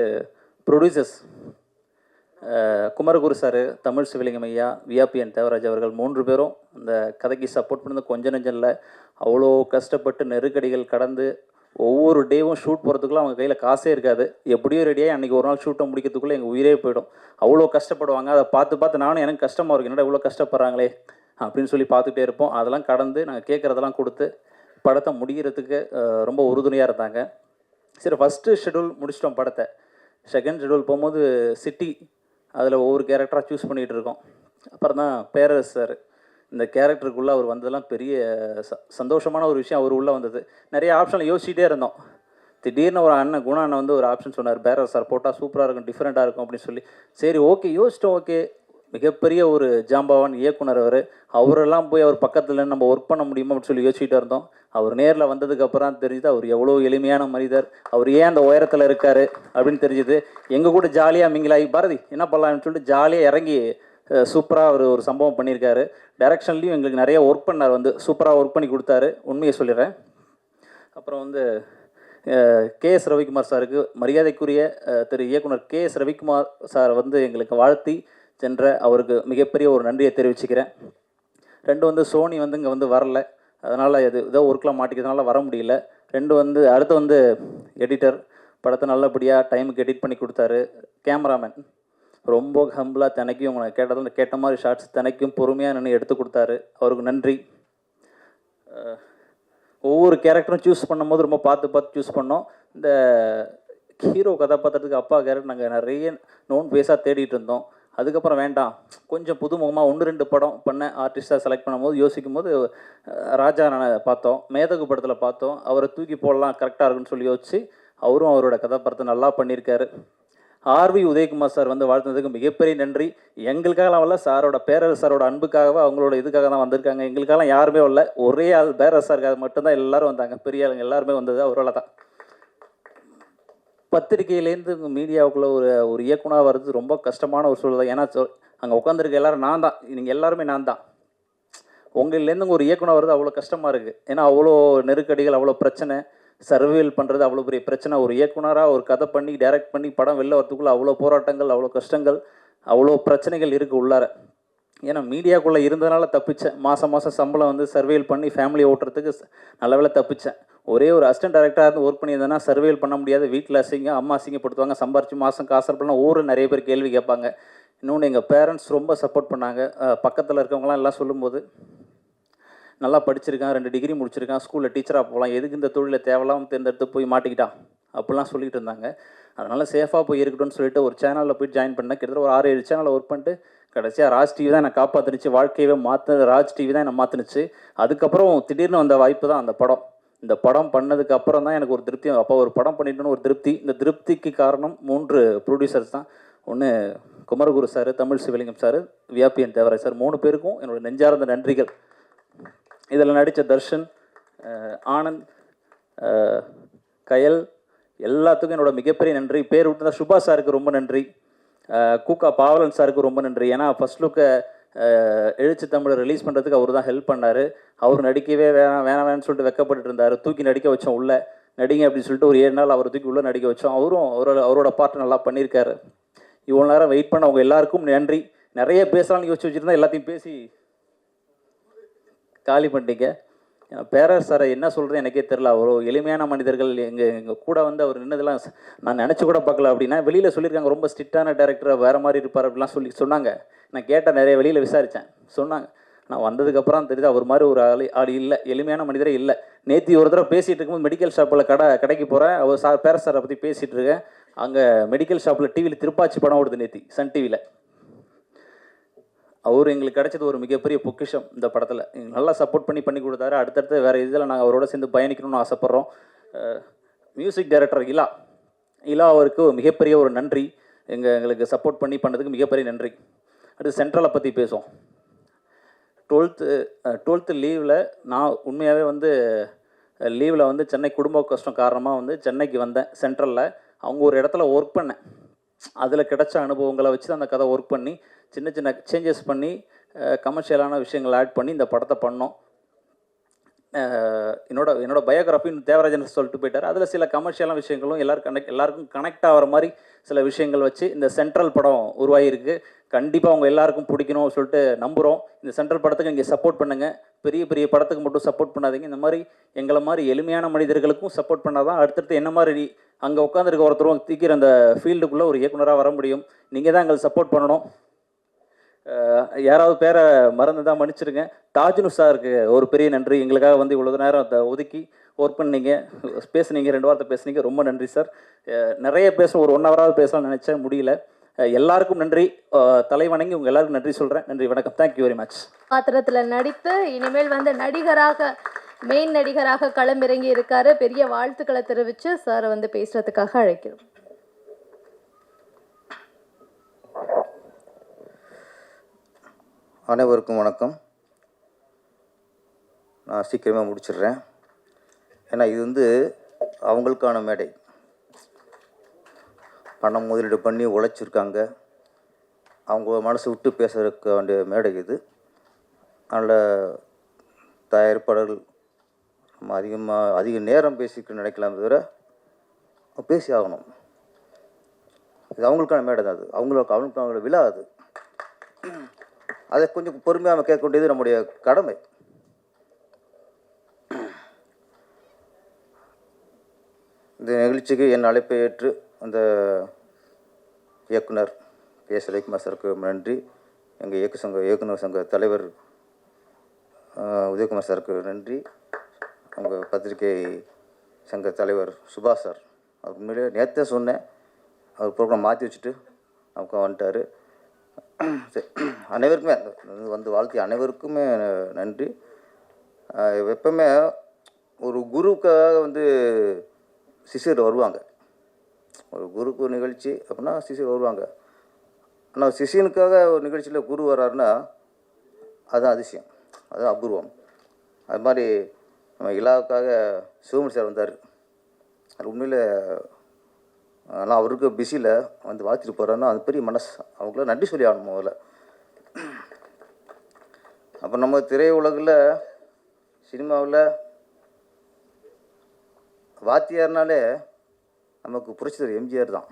ப்ரொடியூசர்ஸ் குமரகுரு சார், தமிழ் சிவலிங்கம் ஐயா, விஆபிஎன் தேவராஜ் அவர்கள் 3 பேரும் அந்த கதைக்கு சப்போர்ட் பண்ணது கொஞ்சம் நெஞ்சம் இல்லை. அவ்வளோ கஷ்டப்பட்டு நெருக்கடிகள் கடந்து ஒவ்வொரு டேவும் ஷூட் போகிறதுக்குள்ள அவங்க கையில் காசே இருக்காது. எப்படியோ ரெடியாகி அன்றைக்கி ஒரு நாள் ஷூட்டை முடிக்கிறதுக்குள்ளே எங்கள் உயிரே போயிடும். அவ்வளோ கஷ்டப்படுவாங்க. அதை பார்த்து நானும் எனக்கு கஷ்டமாக இருக்கும், என்னடா இவ்வளோ கஷ்டப்படுறாங்களே அப்படின்னு சொல்லி பார்த்துட்டே இருப்போம். அதெல்லாம் கடந்து நாங்கள் கேட்குறதெல்லாம் கொடுத்து படத்தை முடிகிறதுக்கு ரொம்ப உறுதுணையாக இருந்தாங்க. சரி, ஃபஸ்ட்டு ஷெடியூல் முடிச்சிட்டோம் படத்தை. செகண்ட் ஷெடியூல் போகும்போது சிட்டி, அதில் ஒவ்வொரு கேரக்டராக சூஸ் பண்ணிகிட்டு இருக்கோம். அப்புறம் தான் பேரரசு சார், இந்த கேரக்டருக்குள்ளே அவர் வந்ததெல்லாம் பெரிய சந்தோஷமான ஒரு விஷயம். அவர் உள்ளே வந்தது நிறைய ஆப்ஷனில் யோசிச்சுட்டே இருந்தோம். திடீர்னு ஒரு அண்ணன் குணா அண்ணன் வந்து ஒரு ஆப்ஷன் சொன்னார், பேரரசு சார் போட்டால் சூப்பராக இருக்கும், டிஃப்ரெண்ட்டாக இருக்கும் அப்படின்னு சொல்லி. சரி, ஓகே யோசிச்சிட்டோம். ஓகே, மிகப்பெரிய ஒரு ஜாம்பவான் இயக்குனர் அவரெல்லாம் போய் அவர் பக்கத்தில் நம்ம ஒர்க் பண்ண முடியுமா அப்படின்னு சொல்லி யோசிச்சுட்டு இருந்தோம். அவர் நேரில் வந்ததுக்கப்புறம் தெரிஞ்சுது அவர் எவ்வளோ எளிமையான மனிதர், அவர் ஏன் அந்த உயரத்தில் இருக்கார் அப்படின்னு தெரிஞ்சுது. எங்கள் கூட ஜாலியாக மிங்கிலாகி பாரதி என்ன பண்ணலாம்னு சொல்லிட்டு ஜாலியாக இறங்கி சூப்பராக அவர் ஒரு சம்பவம் பண்ணியிருக்காரு. டைரக்ஷன்லேயும் எங்களுக்கு நிறைய ஒர்க் பண்ணார், வந்து சூப்பராக ஒர்க் பண்ணி கொடுத்தாரு, உண்மையை சொல்லிடுறேன். அப்புறம் வந்து கேஎஸ் ரவிக்குமார் சாருக்கு, மரியாதைக்குரிய திரு இயக்குனர் கேஎஸ் ரவிக்குமார் சார் வந்து எங்களுக்கு வாழ்த்தி சென்ற அவருக்கு மிகப்பெரிய ஒரு நன்றியை தெரிவிச்சுக்கிறேன். 2 வந்து சோனி வந்து இங்கே வந்து வரல, அதனால் ஏதோ ஒர்க்கில் மாட்டிக்கிறதுனால வர முடியல. 2 வந்து அடுத்து வந்து எடிட்டர், படத்தை நல்லபடியாக டைமுக்கு எடிட் பண்ணி கொடுத்தாரு. கேமராமேன் ரொம்ப ஹம்பிளாக தினைக்கும் கேட்ட மாதிரி ஷார்ட்ஸ் தினைக்கும் பொறுமையாக நின்று எடுத்து கொடுத்தாரு, அவருக்கு நன்றி. ஒவ்வொரு கேரக்டரும் சூஸ் பண்ணும்போது ரொம்ப பார்த்து சூஸ் பண்ணோம். இந்த ஹீரோ கதாபாத்திரத்துக்கு அப்பா கேரக்டர் நாங்கள் நிறைய நோன் பேஸாக தேடிட்டு இருந்தோம். அதுக்கப்புறம் வேண்டாம், கொஞ்சம் புதுமுகமாக 1-2 படம் பண்ண ஆர்டிஸ்டாக செலக்ட் பண்ணும்போது யோசிக்கும் போது ராஜா பார்த்தோம், மேதகு படத்தில் பார்த்தோம், அவரை தூக்கி போடலாம் கரெக்டாக இருக்குன்னு சொல்லி யோசிச்சு அவரும் அவரோட கதாபாத்திரத்தை நல்லா பண்ணியிருக்காரு. ஆர்வி உதயகுமார் சார் வந்து வாழ்த்துனதுக்கு மிகப்பெரிய நன்றி. எங்களுக்காகலாம் வரல, சாரோட பேரரசு சாரோட அன்புக்காகவே அவங்களோட இதுக்காக தான் வந்திருக்காங்க. எங்களுக்கெல்லாம் யாருமே வரல, ஒரே ஆள் பேரரசு சாருக்காக மட்டும்தான் எல்லோரும் வந்தாங்க. பெரிய ஆளுங்க எல்லாருமே வந்தது அவரால் தான். பத்திரிகையிலேருந்து மீடியாவுக்குள்ளே ஒரு இயக்குனராக வர்றது ரொம்ப கஷ்டமான ஒரு சூழல் தான். ஏன்னா அங்கே உட்காந்துருக்க எல்லோரும் நான் தான், நீங்கள் எல்லாருமே நான் தான். உங்கள்லேருந்து ஒரு இயக்குனர் வருது அவ்வளோ கஷ்டமாக இருக்குது. ஏன்னா அவ்வளோ நெருக்கடிகள், அவ்வளோ பிரச்சனை, சர்வேல் பண்ணுறது அவ்வளோ பெரிய பிரச்சனை. ஒரு இயக்குனராக ஒரு கதை பண்ணி டைரக்ட் பண்ணி படம் வெளில வரத்துக்குள்ளே அவ்வளோ போராட்டங்கள், அவ்வளோ கஷ்டங்கள், அவ்வளோ பிரச்சனைகள் இருக்குது உள்ளார. ஏன்னா மீடியாக்குள்ளே இருந்ததுனால தப்பிச்சேன். மாதம் சம்பளம் வந்து சர்வேல் பண்ணி ஃபேமிலியை ஓட்டுறதுக்கு நல்ல வேளை தப்பிச்சேன். ஒரே ஒரு அசிஸ்டன்ட் டைரக்டராக இருந்து ஒர்க் பண்ணியிருந்தேன்னா சர்வேல் பண்ண முடியாது. வீட்டில் அம்மா அசிங்கப்படுத்துவாங்க. சம்பாரிச்சு மாதம் காசு இருப்பலாம் ஊரில் நிறைய பேர் கேள்வி கேட்பாங்க. இன்னொன்று எங்கள் பேரண்ட்ஸ் ரொம்ப சப்போர்ட் பண்ணாங்க. பக்கத்தில் இருக்கவங்களாம் எல்லாம் சொல்லும்போது, நல்லா படிச்சிருக்கான், 2 டிகிரி முடிச்சிருக்கான், ஸ்கூலில் டீச்சராக போகலாம், எதுக்கு இந்த தொழிலில் தேவையில்லாமல் தேர்ந்தெடுத்து போய் மாட்டிக்கிட்டான் அப்படிலாம் சொல்லிட்டு இருந்தாங்க. அதனால் சேஃபாக போய் இருக்கட்டும்னு சொல்லிட்டு ஒரு சேனலில் போய் ஜாயின் பண்ணேன். கிட்டத்தட்ட ஒரு 6-7 சேனலில் ஒர்க் பண்ணிட்டு கடைசியாக ராஜ் டிவி தான் என்னை காப்பாற்றுனுச்சு. வாழ்க்கையவே ராஜ் டிவி தான் என்னை மாற்றுனுச்சு. அதுக்கப்புறம் திடீர்னு வந்த வாய்ப்பு தான் அந்த படம். இந்த படம் பண்ணதுக்கு அப்புறம் தான் எனக்கு ஒரு திருப்தி. அப்போ ஒரு படம் பண்ணிட்டோன்னு ஒரு திருப்தி. இந்த திருப்திக்கு காரணம் 3 ப்ரொடியூசர்ஸ் தான். ஒன்று குமரகுரு சார், தமிழ் சிவலிங்கம் சார், வியாபியன் தேவராய் சார். 3 பேருக்கும் என்னோட நெஞ்சார்ந்த நன்றிகள். இதில் நடித்த தர்ஷன், ஆனந்த், கயல் எல்லாத்துக்கும் என்னோட மிகப்பெரிய நன்றி. பேர் விட்டு சுபா சாருக்கு ரொம்ப நன்றி. கூக்கா பாவலன் சாருக்கு ரொம்ப நன்றி. ஏன்னா ஃபர்ஸ்ட் லுக்கை எழுச்சி தமிழை ரிலீஸ் பண்ணுறதுக்கு அவர் தான் ஹெல்ப் பண்ணார். அவர் நடிக்கவே வேணாம்னு சொல்லிட்டு வெக்கப்பட்டு இருந்தார். தூக்கி நடிக்க வச்சோம், உள்ளே நடிங்க அப்படின்னு சொல்லிட்டு ஒரு 7 நாள் அவரை தூக்கி உள்ளே நடிக்க வச்சோம். அவரோட பார்ட் நல்லா பண்ணியிருக்காரு. இவ்வளோ நேரம் வெயிட் பண்ண அவங்க எல்லாருக்கும் நன்றி. நிறைய பேசலாம்னு யோசிச்சு வச்சுருந்தா எல்லாத்தையும் பேசி காலி பண்ணிட்டீங்க. பேரர் சாரை என்ன சொல்கிறது எனக்கே தெரில. அவ்வளோ எளிமையான மனிதர்கள். எங்கள் கூட வந்து அவர் நின்னதெல்லாம் நான் நினச்சி கூட பார்க்கல. அப்படின்னா வெளியில் சொல்லியிருக்காங்க ரொம்ப ஸ்ட்ரிக்டான டேரக்டர், வேறு மாதிரி இருப்பார் அப்படிலாம் சொன்னாங்க. நான் கேட்டேன், நிறைய வெளியில் விசாரித்தேன், சொன்னாங்க. நான் வந்ததுக்கப்புறம் தெரியுது அவர் மாதிரி ஒரு ஆள் இல்லை, எளிமையான மனிதரே இல்லை. நேற்று ஒரு தடவை பேசிகிட்டு இருக்கும்போது மெடிக்கல் ஷாப்பில் கடைக்கு போகிறேன். அவர் பேரர் சாரை பற்றி பேசிகிட்டு இருக்கேன். அங்கே மெடிக்கல் ஷாப்பில் டிவியில் திருப்பாச்சி படம் ஓடுது நேற்று, சன் டிவியில். அவர் எங்களுக்கு கிடைச்சது ஒரு மிகப்பெரிய பொக்கிஷம் இந்த படத்தில். எங்களுக்கு நல்லா சப்போர்ட் பண்ணி கொடுத்தாரு. அடுத்தடுத்து வேறு இதில் நாங்கள் அவரோட சேர்ந்து பயணிக்கணும்னு ஆசைப்பட்றோம். மியூசிக் டைரக்டர் இலா அவருக்கு மிகப்பெரிய ஒரு நன்றி. எங்களுக்கு சப்போர்ட் பண்ணதுக்கு மிகப்பெரிய நன்றி. அடுத்து சென்ட்ரலை பற்றி பேசுவோம். 12th லீவில் நான் உண்மையாகவே வந்து லீவில் வந்து சென்னை குடும்ப கஷ்டம் காரணமாக வந்து சென்னைக்கு வந்தேன். சென்ட்ரலில் அவங்க ஒரு இடத்துல ஒர்க் பண்ணேன். அதில் கிடைச்ச அனுபவங்களை வச்சு அந்த கதை ஒர்க் பண்ணி சின்ன சேஞ்சஸ் பண்ணி கமர்ஷியலான விஷயங்கள் ஆட் பண்ணி இந்த படத்தை பண்ணோம். என்னோட பயோகிராஃபின்னு தேவராஜன் சொல்லிட்டு போயிட்டார். அதில் சில கமர்ஷியலான விஷயங்களும் எல்லாருக்கும் கனெக்ட் ஆகிற மாதிரி சில விஷயங்கள் வச்சு இந்த சென்ட்ரல் படம் உருவாகிருக்கு. கண்டிப்பாக அவங்க எல்லாருக்கும் பிடிக்கணும்னு சொல்லிட்டு நம்புகிறோம். இந்த சென்ட்ரல் படத்துக்கு நீங்கள் சப்போர்ட் பண்ணுங்கள். பெரிய பெரிய படத்துக்கு மட்டும் சப்போர்ட் பண்ணாதீங்க. இந்த மாதிரி எங்களை மாதிரி எளிமையான மனிதர்களுக்கும் சப்போர்ட் பண்ணால் தான் அடுத்தடுத்து என்ன மாதிரி அங்கே உட்காந்துருக்க ஒருத்தரும் தீக்கிற அந்த ஃபீல்டுக்குள்ளே ஒரு இயக்குனராக வர முடியும். நீங்கள் தான் எங்களுக்கு சப்போர்ட் பண்ணணும். யாராவது பேரை மறந்து தான் மன்னிச்சிருங்க. தாஜ்னு சாருக்கு ஒரு பெரிய நன்றி. எங்களுக்காக வந்து இவ்வளோ நேரம் அதை ஒதுக்கி ஒர்க் பண்ணீங்க, பேசுனீங்க, 2 வார்த்தை பேசுனீங்க. ரொம்ப நன்றி சார். நிறைய ஒரு 1 ஹவராவது பேசலாம்னு நினச்சேன், முடியல. எல்லாருக்கும் நன்றி. தலைவணங்கி உங்கள் எல்லாருக்கும் நன்றி சொல்கிறேன். நன்றி, வணக்கம். Thank you very much. பாத்திரத்தில் நடித்து இனிமேல் வந்து மெயின் நடிகராக களமிறங்கி இருக்காரு. பெரிய வாழ்த்துக்களை தெரிவித்து சாரை வந்து பேசுறதுக்காக அழைக்கிறோம். அனைவருக்கும் வணக்கம். நான் சீக்கிரமாக முடிச்சிடுறேன். ஏன்னா இது வந்து அவங்களுக்கான மேடை. பணம் முதலீடு பண்ணி உழைச்சிருக்காங்க. அவங்க மனசு விட்டு பேசுறதுக்கு வேண்டிய மேடை இது. அதனால் தயாரிப்பாளர்கள் நம்ம அதிக நேரம் பேசிக்க நினைக்கலாம், தவிர பேசி ஆகணும். இது அவங்களுக்கான மேடை தான். அது அவங்களோட விழா. அது அதை கொஞ்சம் பொறுமையாக கேட்க வேண்டியது நம்முடைய கடமை. இந்த நிகழ்ச்சிக்கு என் அழைப்பை ஏற்று அந்த இயக்குனர் எஸ். ரவிக்குமார் சாருக்கு நன்றி. எங்கள் இயக்குனர் சங்க தலைவர் உதயகுமார் சாருக்கு நன்றி. அவங்க பத்திரிகை சங்க தலைவர் சுபாஷ் சார், அவர் உண்மையிலே நேற்றே சொன்னேன், அவர் ப்ரோக்ராம் மாற்றி வச்சுட்டு அவங்க வந்துட்டார். அனைவருக்குமே வந்து வாழ்த்தி அனைவருக்குமே நன்றி. எப்பவுமே ஒரு குருவுக்காக வந்து சிஷியர் வருவாங்க. ஒரு குருக்கு நிகழ்ச்சி அப்படின்னா சிஷியர் வருவாங்க. ஆனால் சிஷியனுக்காக ஒரு நிகழ்ச்சியில் குரு வர்றாருன்னா அதுதான் அதிசயம், அதுதான் அபூர்வம். அது மாதிரி நம்ம இலாவுக்காக சிவமணி சார் வந்தார். அது உண்மையில் ஆனால் அவருக்கு பிஸியில் வந்து வாழ்த்திட்டு போகிறாருன்னா அது பெரிய மனசு. அவங்களாம் நன்றி சொல்லி ஆகணும் முதல்ல. அப்போ நம்ம திரையுலகில் சினிமாவில் வாத்தியார்னாலே நமக்கு புரட்சித்தலைவர் எம்ஜிஆர் தான்.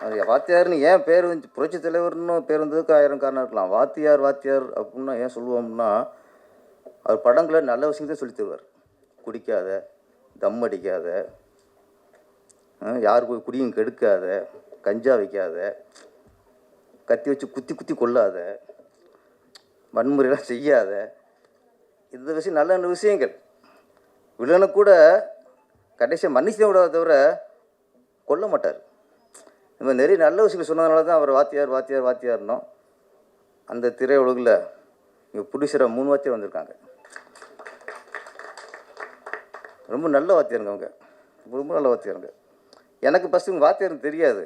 அது வாத்தியார்னு ஏன் பேர் வந்து புரட்சி தலைவர்னு பேர் வந்ததுக்கு 1000 காரணம் இருக்கலாம். வாத்தியார் வாத்தியார் அப்படின்னா ஏன் சொல்லுவோம்னா, அவர் படங்களை நல்ல விஷயத்தை சொல்லி தருவார். குடிக்காத, தம் அடிக்காத, யார் போய் குடியும் கெடுக்காத, கஞ்சா வைக்காத, கத்தி வச்சு குத்தி குத்தி கொள்ளாத, வன்முறையெல்லாம் செய்யாத, இந்த விஷயம் நல்ல நல்ல விஷயங்கள். வில்லனை கூட கடைசியாக மன்னிச்சு விடாத தவிர கொல்ல மாட்டார். இந்த மாதிரி நிறைய நல்ல விஷயங்கள் சொன்னதுனால தான் அவர் வாத்தியார் வாத்தியார் வாத்தியார்னோம். அந்த திரையுலகில் இங்கே ப்ரொடியூசராக 3 வாத்தியார் வந்திருக்காங்க. ரொம்ப நல்ல வாத்தியாருங்க அவங்க, ரொம்ப நல்ல வாத்தியாருங்க. எனக்கு ஃபஸ்ட்டு இவங்க வாத்தியாருக்கு தெரியாது,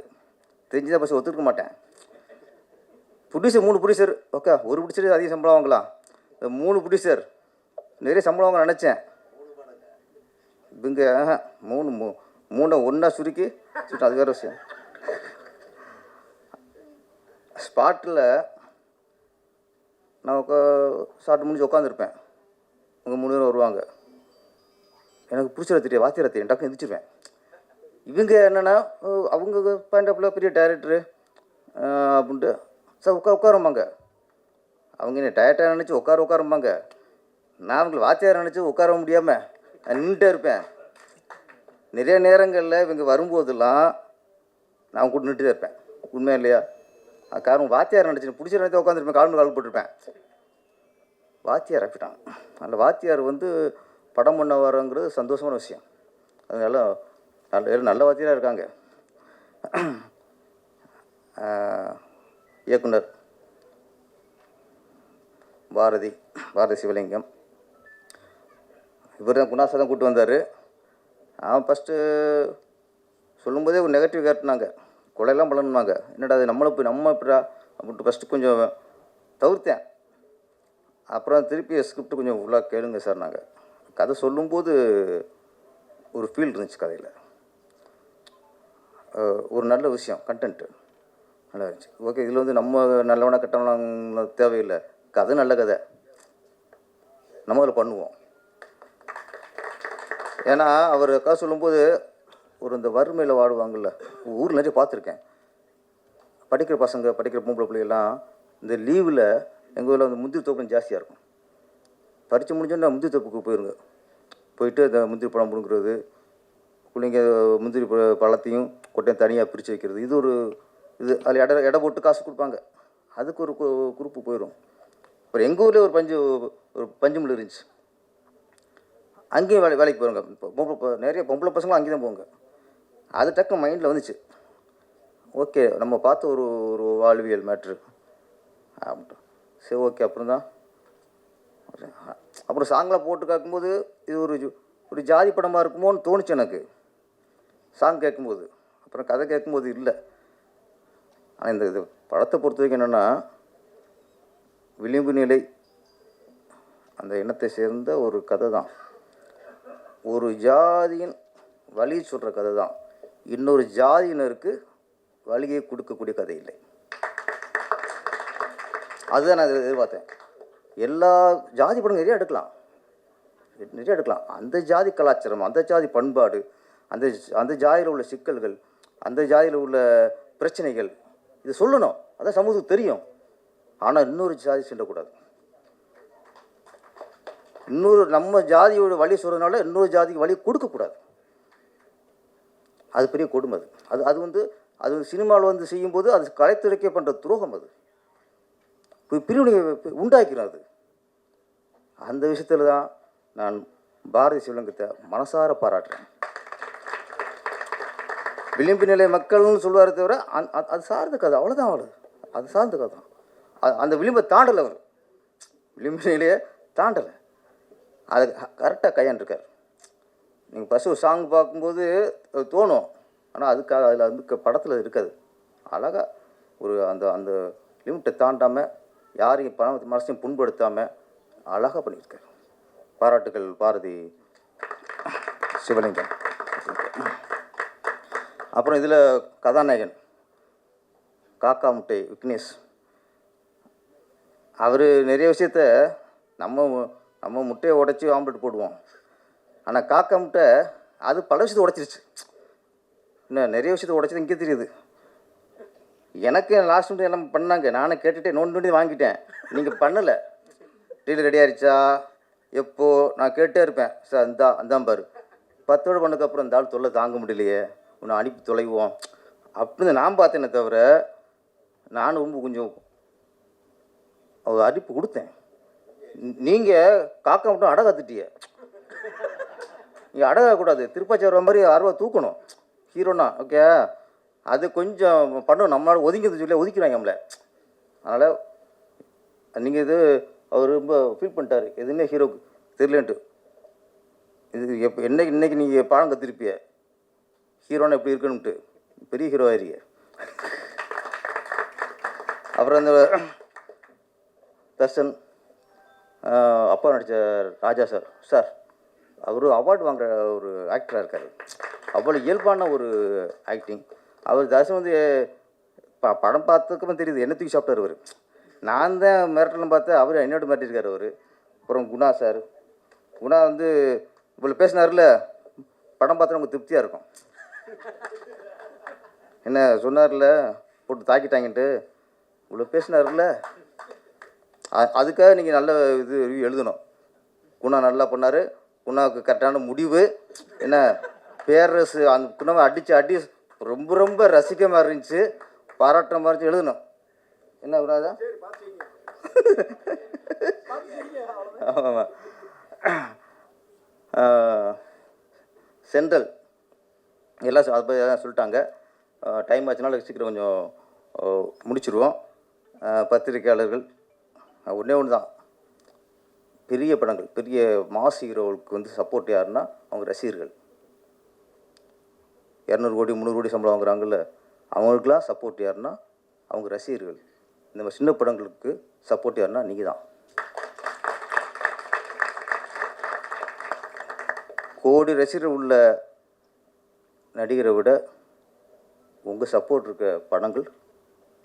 தெரிஞ்சுதான் ஃபஸ்ட்டு ஒத்துக்க மாட்டேன். ப்ரொடியூசர் 3 ப்ரொடியூசர், ஓகே, ஒரு ப்ரொடியூசர் அதிக சம்பளம் வாங்கலாம், 3 ப்ரொடியூசர் நிறைய சம்பளம் வாங்க நினச்சேன். இவங்க 3 ஒன்றா சுருக்கி அது வேறு விஷயம். ஸ்பாட்டில் நான் ஷார்ட் முடிஞ்சு உட்காந்துருப்பேன், அவங்க 3 பேரும் வருவாங்க. எனக்கு பிடிச்சத தெரியும், வாத்தியாரை தெரியும், டக்குன்னு எந்திரிச்சிருவேன். இவங்க என்னென்னா அவங்க பாயிண்ட் பெரிய டைரக்டரு அப்படின்ட்டு சார் உட்காரும்பாங்க. அவங்க என்ன டயர்டாக நினச்சி உட்காரும்பாங்க. நான் அவங்களை வாத்தியார் நினச்சி உட்கார முடியாமல் நான் நின்றுட்டே இருப்பேன். நிறைய நேரங்களில் இவங்க வரும்போதெல்லாம் நான் கூட நின்றுட்டே இருப்பேன். உண்மையா இல்லையா? காரணம் வாத்தியார் நினச்சி பிடிச்ச நினைத்து உட்காந்துருப்பேன், கால் போட்டிருப்பேன். வாத்தியார் ஆக்கிட்டான். அந்த வாத்தியார் வந்து படம் பண்ண வரங்கிறது சந்தோஷமான விஷயம். அதனால நல்ல வாத்தியாராக இருக்காங்க. இயக்குனர் பாரதி சிவலிங்கம், இவர் தான் குணாசா தான் கூப்பிட்டு வந்தார். அவன் ஃபஸ்ட்டு சொல்லும்போதே ஒரு நெகட்டிவ் காட்டினாங்க, கொலையெல்லாம் பண்ணணுமாங்க. என்னடா அது நம்ம இப்படா அப்படின்ட்டு ஃபஸ்ட்டு கொஞ்சம் தவிர்த்தேன். அப்புறம் திருப்பி ஸ்கிரிப்ட் கொஞ்சம் ஃபுல்லாக கேளுங்க சார். நாங்கள் கதை சொல்லும்போது ஒரு ஃபீல் இருந்துச்சு கதையில், ஒரு நல்ல விஷயம், கண்டென்ட்டு நல்லா இருந்துச்சு. ஓகே, இதில் வந்து நம்ம நல்லவனா கெட்டவனா தேவையில்லை, கதை நல்ல கதை, நம்ம அதில் பண்ணுவோம். ஏன்னா அவர் கதை சொல்லும்போது ஒரு இந்த வறுமையில் வாடுவாங்கள்ல, ஊரில் நிறைய பார்த்துருக்கேன். படிக்கிற பசங்க, படிக்கிற பொம்பளை பிள்ளைகள்லாம் இந்த லீவில் எங்கள் ஊரில் வந்து முந்திரி தோப்பு ஜாஸ்தியாக இருக்கும். படித்து முடிஞ்சோன்னா முந்திரி தோப்புக்கு போயிருங்க, போயிட்டு அந்த முந்திரி பழம் பிடுங்குறது, பிள்ளைங்க முந்திரி பழத்தையும் கொட்டையும் தனியாக பிரித்து வைக்கிறது, இது ஒரு இது. அதில் எடை போட்டு காசு கொடுப்பாங்க, அதுக்கு ஒரு குரூப்பு போயிடும். அப்புறம் எங்கள் ஊர்லேயே ஒரு பஞ்சு மில் இருந்துச்சு, அங்கேயும் வேலைக்கு போயிருங்க. இப்போ நிறைய பொம்பளை பசங்களும் அங்கேயும் தான் போங்க. அது டக்கு மைண்டில் வந்துச்சு, ஓகே நம்ம பார்த்து ஒரு வாழ்வியல் மேட்ரு அப்படின்ட்டு. சரி ஓகே. அப்புறம் சாங்கெலாம் போட்டு கேட்கும்போது இது ஒரு ஜாதி படமாக இருக்குமோன்னு தோணுச்சு எனக்கு சாங் கேட்கும்போது. அப்புறம் கதை கேட்கும்போது இல்லை. ஆனால் இந்த படத்தை பொறுத்த வரைக்கும் என்னென்னா, விளிம்பு நிலை அந்த இனத்தை சேர்ந்த ஒரு கதை தான். ஒரு ஜாதியின் வழி சொல்கிற கதை தான், இன்னொரு ஜாதியினருக்கு வழியை கொடுக்கக்கூடிய கதை இல்லை. அதுதான் நான் எதிர்பார்த்தேன். எல்லா ஜாதி படம் நிறைய எடுக்கலாம். அந்த ஜாதி கலாச்சாரம், அந்த ஜாதி பண்பாடு, அந்த ஜாதியில் உள்ள சிக்கல்கள், அந்த ஜாதியில் உள்ள பிரச்சனைகள், இது சொல்லணும், அதான் சமூகத்துக்கு தெரியும். ஆனால் இன்னொரு ஜாதி சொல்லக்கூடாது. நம்ம ஜாதியோட வழி சொல்கிறதுனால இன்னொரு ஜாதிக்கு வழி கொடுக்கக்கூடாது. அது பெரிய கொடுமை. அது சினிமாவில் வந்து செய்யும்போது அது கலைத்துறைக்கே பண்ணுற துரோகம். அது பிரிவினை உண்டாக்கிறது. அது அந்த விஷயத்தில் தான் நான் பாரதி சிவலிங்கத்தை மனசார பாராட்டுறேன். விளிம்பு நிலை மக்கள்னு சொல்லுவாரே தவிர அது சார்ந்த கதை, அவ்வளோதான். அது சார்ந்த கதை தான். அந்த விளிம்பை தாண்டலை, அவர் விளிம்பு நிலையை தாண்டலை, அது கரெக்டாக கையாண்டிருக்கார். நீங்கள் ஃபஸ்ட்டு ஒரு சாங் பார்க்கும்போது தோணும், ஆனால் அதுக்காக அதில் வந்து படத்தில் இருக்காது. அழகாக ஒரு அந்த லிமிட்டை தாண்டாமல், யாரையும் மனசையும் புண்படுத்தாமல் அழகாக பண்ணியிருக்கார். பாராட்டுகள் பாரதி சிவலிங்கம். அப்புறம் இதில் கதாநாயகன் காக்கா முட்டை விக்னேஷ், அவர் நிறைய விஷயத்த நம்ம நம்ம முட்டையை உடைச்சி ஆம்லெட் போடுவோம். ஆனால் காக்கா முட்டை அது பல விஷயத்தை உடைச்சிருச்சு. இன்னும் நிறைய விஷயத்தை உடைச்சது இங்கே தெரியுது. எனக்கு லாஸ்ட் மினிட் எல்லாம் பண்ணாங்க. நானும் கேட்டுகிட்டே நோண்டி வாங்கிட்டேன். நீங்கள் பண்ணலை. டீல் ரெடி ஆகிடுச்சா எப்போ நான் கேட்டே இருப்பேன். சார் அந்தான் பாரு 10 வருடம் பண்ணதுக்கப்புறம் இந்த ஆள் தொல்லை தாங்க முடியலையே, உன்னை அனுப்பி தொலைவோம் அப்படின்னு நான் பார்த்தேனே தவிர, நானும் ரொம்ப கொஞ்சம் ஒரு அடிப்பு கொடுத்தேன். நீங்கள் காக்கா மட்டும் அடை கற்றுட்டிய. நீங்கள் அடை கூடாது, திருப்பாச்சி வர மாதிரி ஆர்வம் தூக்கணும் ஹீரோனா. ஓகே, அது கொஞ்சம் பண்ணணும். நம்மளால ஒதுங்கிறது சொல்லி ஒதுக்கிறாங்க நம்மளை. அதனால் நீங்கள் இது அவர் ரொம்ப ஃபீல் பண்ணிட்டார், எதுவுமே ஹீரோக்கு தெரியலன்ட்டு. இது இன்னைக்கு நீங்கள் பாடம் கற்றுருப்பிய ஹீரோனா எப்படி இருக்குன்னுட்டு. பெரிய ஹீரோ ஆயிருங்க. அப்புறம் அந்த தர்ஷன் அப்பா நடித்த ராஜா சார் அவர் அவார்டு வாங்குற ஒரு ஆக்டராக இருக்கார். அவ்வளோ இயல்பான ஒரு ஆக்டிங். அவர் தர்ஷன் வந்து படம் பார்த்ததுக்கப்புறம் தெரியுது என்ன தூக்கி சாப்பிட்டார் அவர். நான் தான் மிரட்டலாம் பார்த்தேன், அவர் என்னோட மிரட்டிருக்கார் அவர். அப்புறம் குணா சார், குணா வந்து இவ்வளோ பேசினார்ல, படம் பார்த்தா நமக்கு திருப்தியாக இருக்கும். என்ன சொன்னார்ல, போட்டு தாக்கிட்டாங்கன்ட்டு இவ்வளோ பேசினார்ல, அதுக்காக நீங்கள் நல்ல இது ரிவ்யூ எழுதணும். குணா நல்லா பண்ணார், குணாவுக்கு கரெக்டான முடிவு. என்ன பேரரசு அந்த குணாவை அடி ரொம்ப ரொம்ப ரசிக்க மாதிரி இருந்துச்சு, பாராட்டுற மாதிரி இருந்துச்சு, எழுதணும். என்ன விடாதா? ஆமாம். சென்ட்ரல் எல்லாம் அதை பற்றி தான் சொல்லிட்டாங்க. டைம் ஆச்சுனால சீக்கிரம் கொஞ்சம் முடிச்சிடுவோம். பத்திரிக்கையாளர்கள் ஒன்றே ஒன்று தான், பெரிய படங்கள் பெரிய மாஸ் ஹீரோவுக்கு வந்து சப்போர்ட் யாருன்னா அவங்க ரசிகர்கள். 200 கோடி 300 கோடி சம்பளம் வாங்குறாங்கல்ல, அவங்களுக்கெல்லாம் சப்போர்ட் யாருன்னா அவங்க ரசிகர்கள். இந்த மாதிரி சின்ன படங்களுக்கு சப்போர்ட் யாருன்னா நீங்கள் தான். கோடி ரசிகர்கள் உள்ள நடிகரை விட உங்கள் சப்போர்ட் இருக்க படங்கள்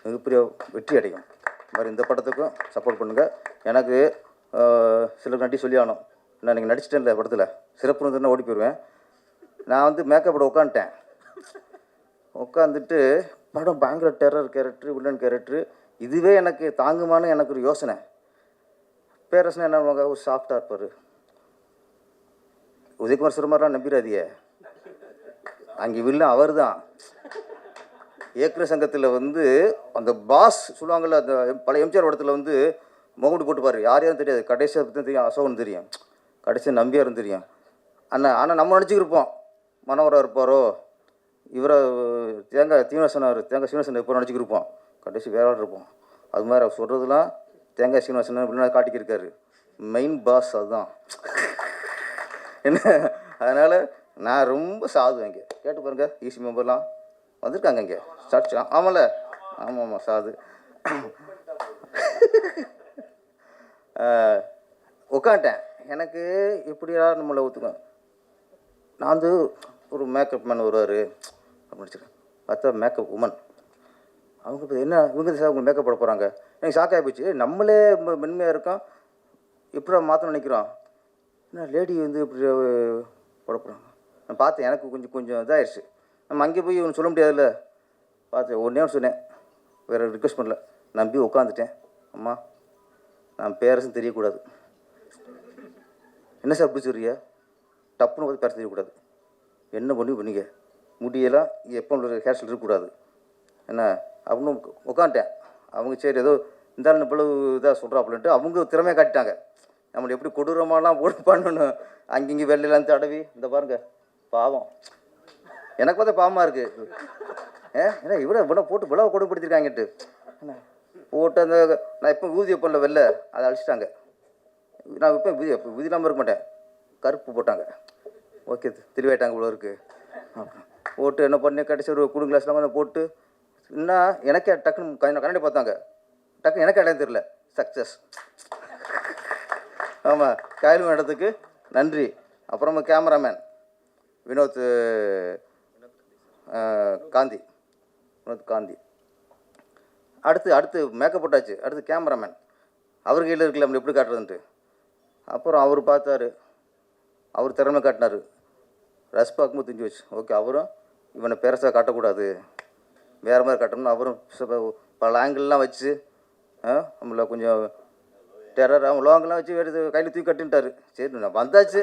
மிகப்பெரிய வெற்றி அடையும். இந்த மாதிரி இந்த படத்துக்கும் சப்போர்ட் பண்ணுங்கள். எனக்கு சில நடி சொல்லி ஆகணும். நான் நீங்கள் நடிச்சிட்டேன்ல படத்தில் சிறப்பு இருந்துன்னா ஓடி போயிடுவேன். நான் வந்து மேக்கப்போட உட்காந்துட்டு படம் பயங்கர டெரர் கேரக்டரு, வில்லன் கேரக்டரு, இதுவே எனக்கு தாங்குமான்னு எனக்கு ஒரு யோசனை. பேரரசனை என்ன ஒரு சாஃப்டாக இருப்பார். உதயகுமார் சுரமாரெலாம் நம்பிடாதிய, அங்கே வில்லன் அவர் தான். இயக்குனர் சங்கத்தில் வந்து அந்த பாஸ் சொல்லுவாங்கள்ல, அந்த பழைய எம்ஜிஆர் படத்தில் வந்து முகமுடி போட்டுப்பார், யாரும் தெரியாது, கடைசியாக பற்றி தெரியும், அசோகன் தெரியும், கடைசியாக நம்பியாரும் தெரியும். ஆனால் நம்ம நினச்சிக்கிருப்போம் மனோகரா இருப்பாரோ, இவரை தேங்காய் சீனிவாசன் எப்போ நினச்சிக்கிருப்போம், கடைசி வேற ஆள் இருப்போம். அது மாதிரி அவர் சொல்கிறதுலாம் தேங்காய் சீனிவாசன் அப்படின்னு காட்டிக்கிருக்காரு. மெயின் பாஸ் அதுதான். என்ன அதனால் நான் ரொம்ப சாது. இங்கே கேட்டு பாருங்கள், ஈசி மெம்பர்லாம் வந்திருக்காங்க இங்கே சர்ச். ஆமாம்ல, ஆமாம் சாது. உட்காந்துட்டேன். எனக்கு எப்படியா நம்மளை ஒத்துக்குவேன். நான் வந்து ஒரு மேக்கப் மேன் வருவார் அப்படின்னு வச்சுருக்கேன். பார்த்தா மேக்கப் உமன். அவங்க இப்போ என்ன இவங்க சார் அவங்க மேக்கப் போட போகிறாங்க. எனக்கு ஷாக் ஆகி போச்சு. நம்மளே மென்மையாக இருக்கோம், எப்படி மாற்றணும்னு நினைக்கிறோம். என்ன லேடி வந்து இப்படி போட போகிறாங்க. நான் பார்த்தேன், எனக்கு கொஞ்சம் இதாகிடுச்சு. நம்ம அங்கே போய் ஒன்று சொல்ல முடியாதுல்ல. பார்த்தேன், ஒன்றே சொன்னேன், வேறு ரிக்வெஸ்ட் பண்ணல, நம்பி உட்காந்துட்டேன். அம்மா நான் பேரரசும் தெரியக்கூடாது. என்ன சார் அப்படி சொல்றியா? டப்புன்னு பார்த்து பேர தெரியக்கூடாது. என்ன பண்ணிங்க, முடியெல்லாம் எப்போ ஹேர் ஸ்டைல் இருக்கக்கூடாது என்ன அப்படின்னு உட்காந்துட்டேன். அவங்க சரி ஏதோ இந்த ஆள் இவ்வளவு இதாக சொல்கிறாப்புலன்ட்டு அவங்க திறமையாக காட்டிட்டாங்க. நம்மளை எப்படி கொடூரமாலாம் போட்டு பண்ணணும். அங்கிங்கே வெள்ளையெல்லாம் தடவி இந்த பாருங்க பாவம். எனக்கு பார்த்தா பாவமாக இருக்குது. ஏன்னா இவ்வளோ போட்டு இவ்வளோ கொடுப்படுத்திருக்காங்கட்டு என்ன போட்டு அந்த நான் இப்போ ஊதி வைப்பேன்ல வெளில அதை அழிச்சிட்டாங்க. நான் இப்போ ஊதி இல்லாமல் இருக்க மாட்டேன், கருப்பு போட்டாங்க. ஓகே தெளிவாயிட்டாங்க இவ்வளோ இருக்குது போட்டு என்ன பண்ணி கடைசி ஒரு கூலிங் கிளாஸ்லாம் வந்து போட்டு இன்னும் எனக்கே டக்குன்னு கண்ணாடி பார்த்தாங்க. டக்குன்னு எனக்கு இடம் தெரியல. சக்ஸஸ். ஆமாம், காயல் இடத்துக்கு நன்றி. அப்புறமா கேமராமேன் வினோத் காந்தி. அடுத்து மேக்கப் போட்டாச்சு. அடுத்து கேமராமேன் அவர் கையில் இருக்குல்ல நம்ம எப்படி காட்டுறதுன்ட்டு. அப்புறம் அவர் பார்த்தாரு, அவர் திறமை காட்டினார். ரஸ் பார்க்கும்போது தெரிஞ்சு வச்சு, ஓகே அவரும் இவனை பெருசாக காட்டக்கூடாது, வேறு மாதிரி காட்டணும்னு அவரும் பல ஆங்கிள்லாம் வச்சு நம்மளை கொஞ்சம் டெரர் அவன் லோங்கெல்லாம் வச்சு எடுத்து கையில் தூக்கி கட்டுன்ட்டார். சரி நான் வந்தாச்சு,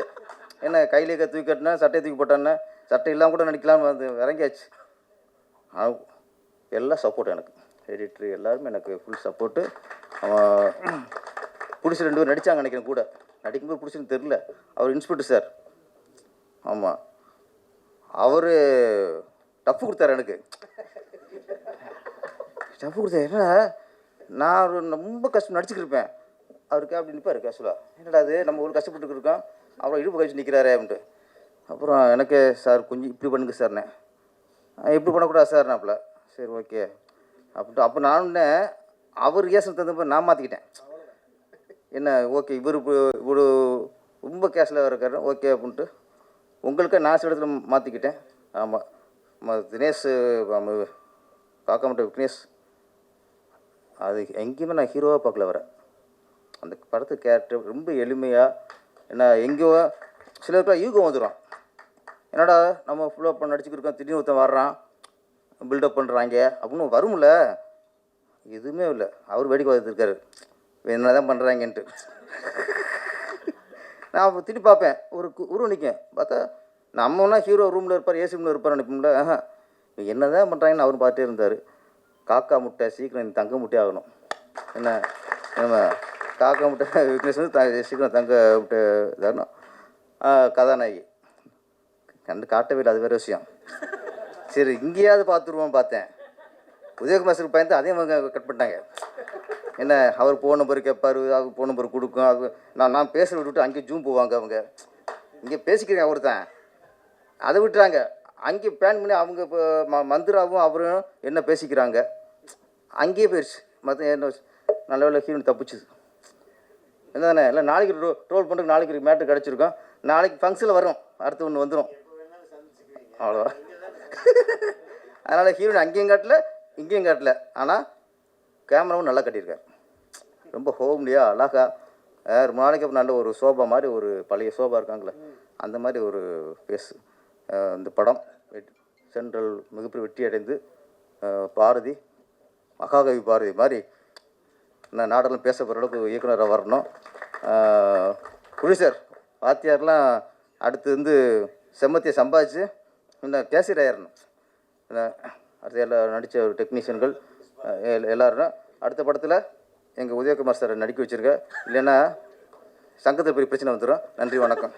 என்ன கையிலே தூக்கி கட்டினா சட்டையை தூக்கி போட்டானே, சட்டை இல்லாமல் கூட நடிக்கலாம்னு வந்து இறங்கியாச்சு. எல்லாம் சப்போர்ட் எனக்கு, எடிட்ரு எல்லாருமே எனக்கு ஃபுல் சப்போர்ட்டு. அவன் பிடிச்சி 2 பேர் நடித்தாங்க நினைக்கிறேன் கூட, நடிக்கும்போது பிடிச்சின்னு தெரில. அவர் இன்ஸ்பெக்டர் சார், ஆமாம் அவர் டஃப் கொடுத்தாரு எனக்கு. டஃப் கொடுத்தாரு, என்னடா நான் ஒரு ரொம்ப கஷ்டம் நடிச்சுக்கிருப்பேன், அவருக்கு அப்படி நிற்பார் கேஷுவலாக, என்னடா அது நம்ம ஒரு கஷ்டப்பட்டு இருக்கோம், அப்புறம் இடுப்பு கழிச்சு நிற்கிறாரே அப்படின்ட்டு. அப்புறம் எனக்கு சார் கொஞ்சம் இப்படி பண்ணுங்க சார்ண்ணே, இப்படி பண்ணக்கூடாது சார் நாப்பில், சரி ஓகே அப்படின்ட்டு. அப்போ நானுன்னே அவர் கேஸில் தந்தப்போ நான் மாற்றிக்கிட்டேன். என்ன ஓகே இவர் இவ்வளோ ரொம்ப கேஸில் இருக்காரு ஓகே அப்படின்ட்டு உங்களுக்கு நான் சில இடத்துல மாற்றிக்கிட்டேன். ஆமாம் தினேஷ் காக்காமட்ட விக்னேஷ், அது எங்கேயுமே நான் ஹீரோவாக பார்க்கல வர. அந்த படத்து கேரக்டர் ரொம்ப எளிமையாக, ஏன்னா எங்கேயோ சில பேர் யூகம் வந்துடும், என்னடா நம்ம ஃபுல்லாக பண்ண நடிச்சுக்கிருக்கோம், திடீர்னு ஒருத்தன் வர்றான் பில்டப் பண்ணுறாங்க அப்படின்னு வரும்ல, எதுவுமே இல்லை. அவர் வேடிக்கை பார்த்துருக்காரு என்ன தான் பண்ணுறாங்கன்ட்டு. நான் அப்போ திரும்பி பார்ப்பேன், ஒரு உருவம் நிற்கும், பார்த்தா நம்மனா ஹீரோ ரூமில் இருப்பார், ஏசி ரூமில் இருப்பார் நினைப்போம்ல. என்ன தான் பண்ணுறாங்கன்னு அவர் பார்த்துட்டே இருந்தார். காக்கா முட்டை சீக்கிரம் நீ தங்க முட்டை ஆகணும், என்ன நம்ம காக்கா முட்டை விக்னேஷ் வந்து சீக்கிரம் தங்க முட்டை இதாகணும். கதாநாயகி கண்டு காட்டவே இல்லை, அது வேறு விஷயம். சரி இங்கேயாவது பார்த்துருவோம் பார்த்தேன், உதயகுமார் சார் பயந்து அதே மாதிரி கட் பண்ணிட்டாங்க. என்ன அவர் ஃபோன் நம்பர் கேட்பார், அவர் ஃபோன் நம்பர் கொடுக்கும், அது நான் பேசுகிற விட்டுவிட்டு அங்கேயே ஜூம் போவாங்க. அவங்க இங்கே பேசிக்கிறேன் ஒருத்தன், அதை விட்டுறாங்க அங்கே பிளான் பண்ணி அவங்க இப்போ மந்திராவும் அவரும் என்ன பேசிக்கிறாங்க, அங்கேயே போயிடுச்சு. மற்ற என்ன நல்ல வேலை ஹீரோன் தப்பிச்சுது என்ன தானே. இல்லை நாளைக்கு ட்ரோல் பண்ணுறதுக்கு நாளைக்கு மேட்ரு கிடச்சிருக்கோம், நாளைக்கு ஃபங்க்ஷனில் வரும், அடுத்து ஒன்று வந்துடும், அவ்வளோ. அதனால் ஹீரோயின் அங்கேயும் காட்டல இங்கேயும் காட்டல, ஆனால் கேமராவும் நல்லா கட்டியிருக்கார், ரொம்ப ஹோம்லியாக அழகாக. ரொம்ப நாளைக்கு அப்புறம் நல்ல ஒரு சோபா மாதிரி, ஒரு பழைய சோபா இருக்காங்களே அந்த மாதிரி ஒரு ஃபேஸ். இந்த படம் சென்ட்ரல் மிகப்பெரிய வெற்றி அடைந்து பாரதி மகாகவி பாரதி மாதிரி நான் நாடெல்லாம் பேச போகிற அளவுக்கு இயக்குனராக வரணும். ப்ரொடியூசர் வாத்தியார்லாம் அடுத்து வந்து செம்மத்தியை சம்பாதிச்சு இன்னும் கேசியர் ஆயிடணும். அடுத்து எல்லாம் நடித்த ஒரு டெக்னீஷியன்கள் எல்லோரும் அடுத்த படத்தில் எங்கள் உதயகுமார் சாரை நடிக்க வச்சுருக்க, இல்லைன்னா சங்கத்தில் பெரிய பிரச்சனை வந்துடும். நன்றி, வணக்கம்.